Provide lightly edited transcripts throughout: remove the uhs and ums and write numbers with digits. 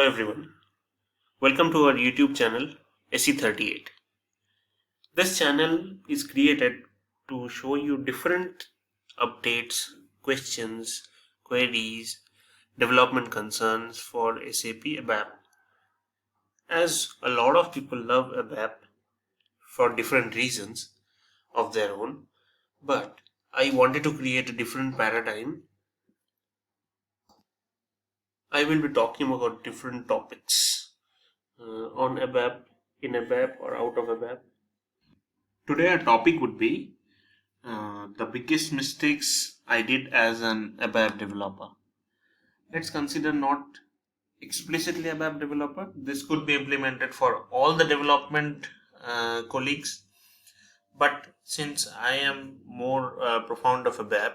Hello everyone, welcome to our YouTube channel SE38. This channel is created to show you different updates, questions, queries, development concerns for SAP ABAP. As a lot of people love ABAP for different reasons of their own, but I wanted to create a different paradigm. I will be talking about different topics on ABAP, in ABAP or out of ABAP. Today our topic would be the biggest mistakes I did as an ABAP developer. Let's consider not explicitly ABAP developer. This could be implemented for all the development colleagues. But since I am more profound of ABAP,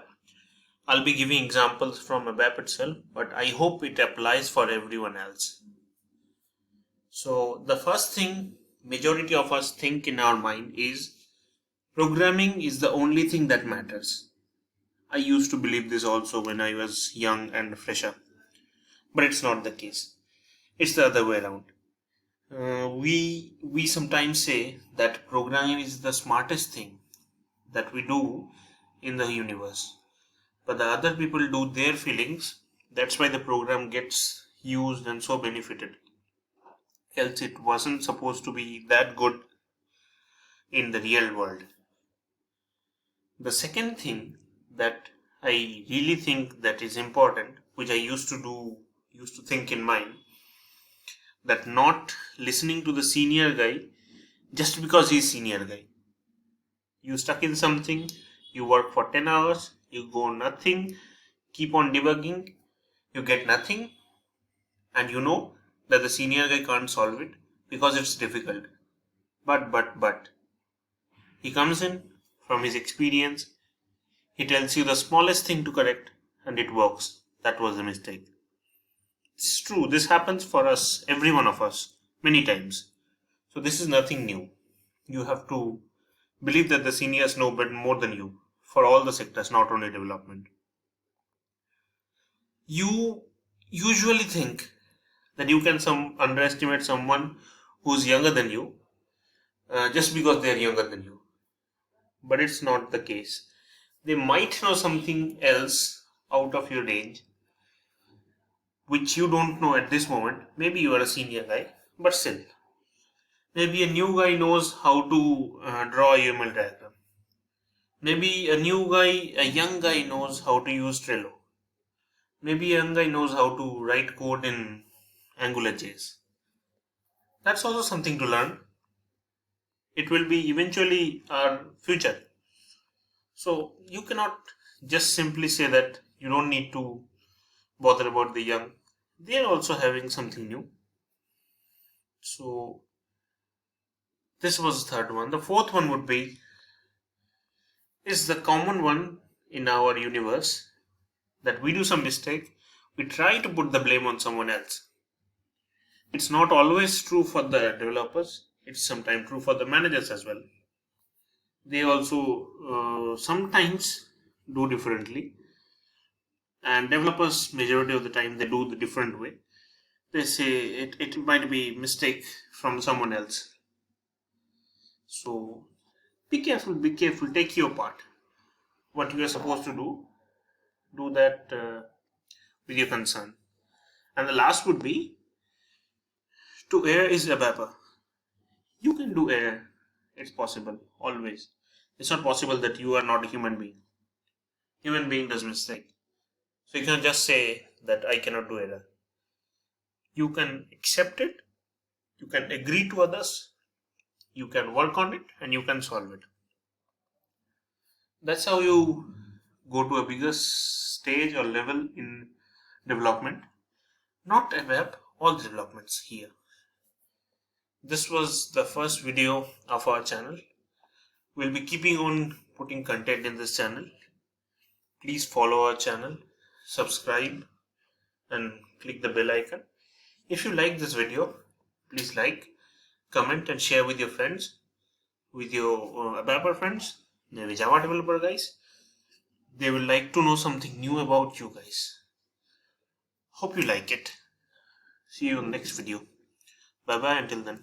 I'll be giving examples from ABAP itself, but I hope it applies for everyone else. So the first thing majority of us think in our mind is programming is the only thing that matters. I used to believe this also when I was young and fresher, but it's not the case. It's the other way around. We sometimes say that programming is the smartest thing that we do in the universe, but the other people do their feelings. That's why the program gets used and so benefited. Else it wasn't supposed to be that good in the real world. The second thing that I really think that is important, which I used to think in mind, that not listening to the senior guy just because he's senior guy. You stuck in something, you work for 10 hours, you go nothing, keep on debugging, you get nothing, and you know that the senior guy can't solve it because it's difficult. But he comes in from his experience, he tells you the smallest thing to correct and it works. That was a mistake. It's true, this happens for us, every one of us, many times. So this is nothing new. You have to believe that the seniors know more than you for all the sectors, not only development. You usually think that you can underestimate someone who's younger than you just because they're younger than you. But it's not the case. They might know something else out of your range, which you don't know at this moment. Maybe you are a senior guy, but still. Maybe a new guy knows how to draw a UML diagram. Maybe a young guy knows how to use Trello. Maybe a young guy knows how to write code in AngularJS. That's also something to learn. It will be eventually our future. So you cannot just simply say that you don't need to bother about the young. They are also having something new. So this was the third one. The fourth one would be, is the common one in our universe, that we do some mistake, we try to put the blame on someone else. It's not always true for the developers. It's sometimes true for the managers as well. They also sometimes do differently. And developers, majority of the time, they do the different way. They say it might be mistake from someone else. So be careful, take your part. What you are supposed to do that with your concern. And the last would be, to err is ABAP. You can do error. It's possible, always. It's not possible that you are not a human being. Human being does mistake. So you cannot just say that I cannot do error. You can accept it, you can agree to others, you can work on it, and you can solve it. That's how you go to a bigger stage or level in development. Not ABAP, all developments here. This was the first video of our channel. We'll be keeping on putting content in this channel. Please follow our channel, subscribe, and click the bell icon. If you like this video, please like, comment, and share with your friends, with your ABAP friends, maybe Java developer guys. They will like to know something new about you guys. Hope you like it. See you in the next video. Bye bye until then.